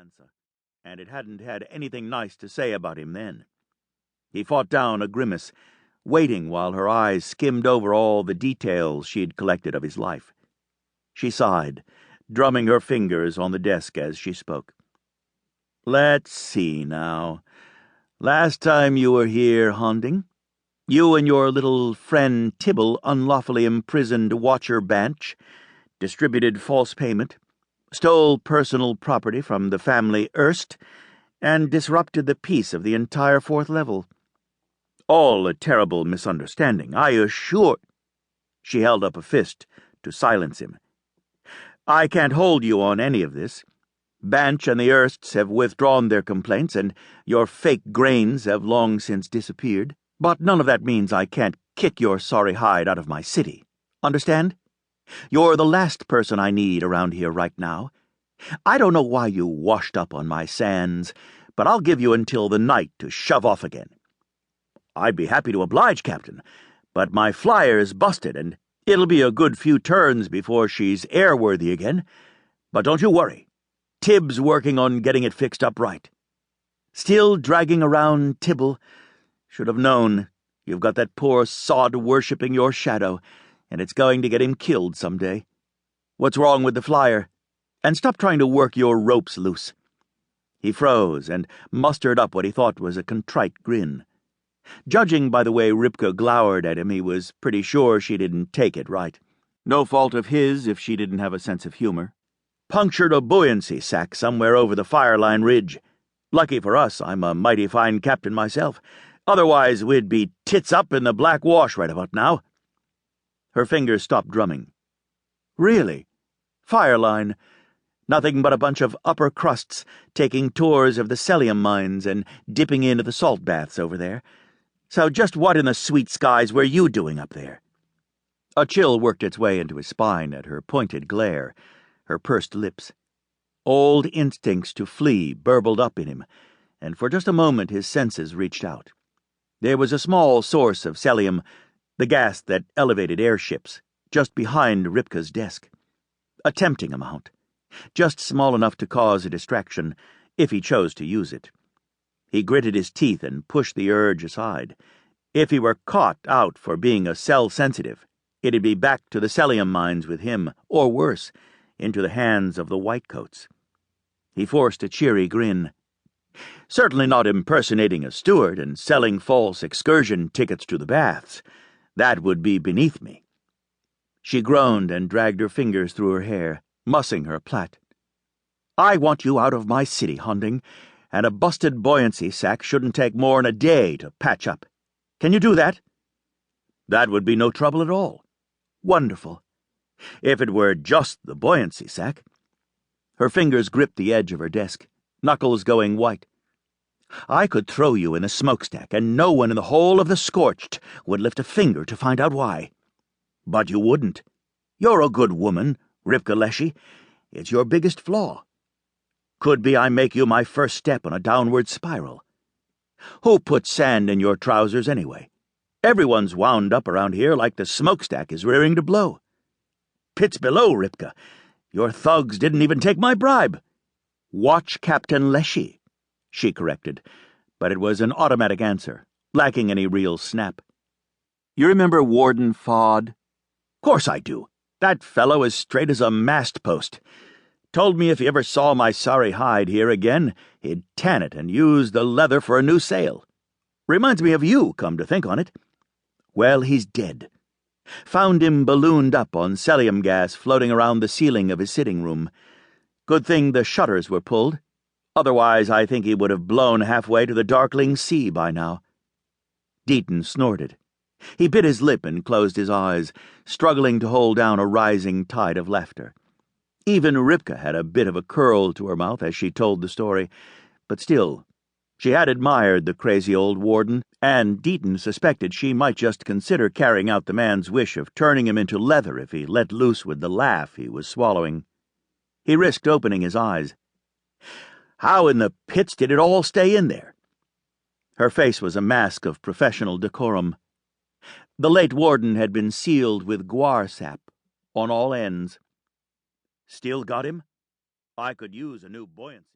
Aransa, and it hadn't had anything nice to say about him then. He fought down a grimace, waiting while her eyes skimmed over all the details she had collected of his life. She sighed, drumming her fingers on the desk as she spoke. "Let's see now. Last time you were here, Honding, you and your little friend Tibble unlawfully imprisoned Watcher Banch, distributed false payment, stole personal property from the family Erst, and disrupted the peace of the entire fourth level. All a terrible misunderstanding, I assure—" She held up a fist to silence him. "I can't hold you on any of this. Banch and the Ersts have withdrawn their complaints, and your fake grains have long since disappeared. But none of that means I can't kick your sorry hide out of my city. Understand? You're the last person I need around here right now. I don't know why you washed up on my sands, but I'll give you until the night to shove off again." "I'd be happy to oblige, Captain, but my flyer is busted, and it'll be a good few turns before she's airworthy again. But don't you worry. Tibs working on getting it fixed up right. Still dragging around Tibble. Should have known. You've got that poor sod worshipping your shadow, and it's going to get him killed someday. What's wrong with the flyer? And stop trying to work your ropes loose." He froze and mustered up what he thought was a contrite grin. Judging by the way Ripka glowered at him, he was pretty sure she didn't take it right. No fault of his if she didn't have a sense of humor. "Punctured a buoyancy sack somewhere over the Fireline Ridge. Lucky for us, I'm a mighty fine captain myself. Otherwise, we'd be tits up in the black wash right about now." Her fingers stopped drumming. "Really? Fireline? Nothing but a bunch of upper crusts taking tours of the Celium mines and dipping into the salt baths over there. So just what in the sweet skies were you doing up there?" A chill worked its way into his spine at her pointed glare, her pursed lips. Old instincts to flee burbled up in him, and for just a moment his senses reached out. There was a small source of Celium, the gas that elevated airships, just behind Ripka's desk. A tempting amount, just small enough to cause a distraction, if he chose to use it. He gritted his teeth and pushed the urge aside. If he were caught out for being a cell-sensitive, it'd be back to the Celium mines with him, or worse, into the hands of the whitecoats. He forced a cheery grin. "Certainly not impersonating a steward and selling false excursion tickets to the baths. That would be beneath me." She groaned and dragged her fingers through her hair, mussing her plait. "I want you out of my city, Honding, and a busted buoyancy sack shouldn't take more'n a day to patch up. Can you do that?" "That would be no trouble at all." "Wonderful. If it were just the buoyancy sack." Her fingers gripped the edge of her desk, knuckles going white. "I could throw you in the smokestack, and no one in the whole of the Scorched would lift a finger to find out why. But you wouldn't. You're a good woman, Ripka Leshy. It's your biggest flaw. Could be I make you my first step on a downward spiral. Who put sand in your trousers anyway? Everyone's wound up around here like the smokestack is rearing to blow. Pits below, Ripka. Your thugs didn't even take my bribe." "Watch Captain Leshy," she corrected, but it was an automatic answer, lacking any real snap. "You remember Warden Fod?" "Course I do. That fellow is straight as a mast post. Told me if he ever saw my sorry hide here again, he'd tan it and use the leather for a new sail. Reminds me of you, come to think on it. Well, he's dead. Found him ballooned up on Celium gas floating around the ceiling of his sitting room. Good thing the shutters were pulled. Otherwise, I think he would have blown halfway to the darkling sea by now." Detan snorted. He bit his lip and closed his eyes, struggling to hold down a rising tide of laughter. Even Ripka had a bit of a curl to her mouth as she told the story, but still, she had admired the crazy old warden, and Detan suspected she might just consider carrying out the man's wish of turning him into leather if he let loose with the laugh he was swallowing. He risked opening his eyes. "How in the pits did it all stay in there?" Her face was a mask of professional decorum. The late warden had been sealed with guar sap on all ends. "Still got him? I could use a new buoyancy."